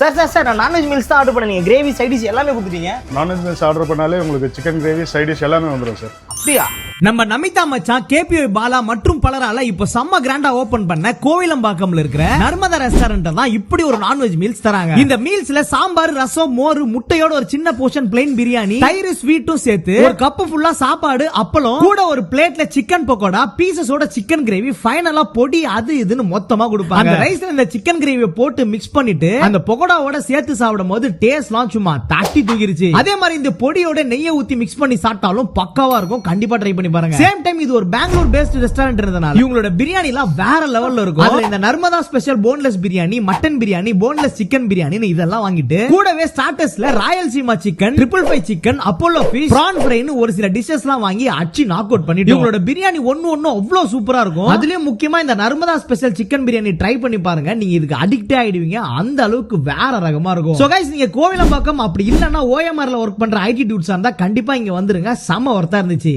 Sir நான் non veg meals தான் order பண்ணீங்க. கிரேவி சைட் டிஷ் எல்லாமே கொடுத்துட்டீங்க. நான்வெஜ் மீல்ஸ் ஆர்டர் பண்ணாலே உங்களுக்கு சிக்கன் கிரேவி சைட் டிஷ் எல்லாமே வந்துடும் சார். அப்படியா? நம்ம நமிதா மச்சான் கேபிஓ பாலா மற்றும் பலரால இப்ப செம்ம கிராண்டா ஓபன் பண்ண கோவிலம்பாக்கம்ல இருக்கிற நர்மதா ரெஸ்டாரண்ட் தான் இப்படி ஒரு நான்வெஜ் மீல்ஸ் தராங்க. இந்த மீல்ஸ்ல சாம்பார், ரசம், மோர், முட்டையோட ஒரு சின்ன போர்ஷன் பிளைன் பிரியாணி, தயிர், ஸ்வீட்டும் சேர்த்து ஒரு கப் ஃபுல்லா சாப்பாடு, அப்பளம் கூட ஒரு பிளேட்ல சிக்கன் பக்கோடா, பீசஸோட சிக்கன் கிரேவி, ஃபைனலா பொடி அது இதுன்னு மொத்தமா கொடுப்பாங்க. அந்த ரைஸ்ல இந்த சிக்கன் கிரேவியை போட்டு மிக்ஸ் பண்ணிட்டு அந்த பக்கோடாவோட சேர்த்து சாப்பிடும் போது டேஸ்ட்லாம் சும்மா தட்டி தூக்கிருச்சு. அதே மாதிரி இந்த பொடியோட நெய்யை ஊத்தி மிக்ஸ் பண்ணி சாப்பிட்டாலும் பக்காவா இருக்கும். கண்டிப்பா ட்ரை பண்ணி பாருங்க. சேம் டைம் இது ஒரு பெங்களூர் பேஸ்ட் ரெஸ்டாரண்ட் இருந்தனால இவங்களோட பிரியாணி எல்லாம் வேற லெவல்ல இருக்கும். அதுல இந்த Narmada special boneless biryani, mutton biryani, boneless chicken biryani இதெல்லாம் வாங்கிட்டு கூடவே ஸ்டார்டர்ஸ்ல ராயல் சீமா chicken, 555 chicken, Apollo fish, prawn ஃப்ரைன்னு ஒரு சில டிஷஸ் எல்லாம் வாங்கி அச்சி நாக் அவுட் பண்ணிட்டு இவங்களோட பிரியாணி ஒன்னு அவ்வளவு சூப்பரா இருக்கும். அதுலயும் முக்கியமா இந்த Narmada special chicken biryani try பண்ணி பாருங்க. நீங்க இதுக்கு அடிக்டே ஆயிடுவீங்க. அந்த அளவுக்கு வேற ரகமா இருக்கும். சோ கைஸ், நீங்க கோவிலம்பாக்கம் அப்படி இல்லன்னா ஓஎம்ஆர்ல ஒர்க் பண்ற ஐடி டூட்ஸா இருந்தா கண்டிப்பா இங்க வந்துருங்க. செம ஒர்த்தா இருந்துச்சு.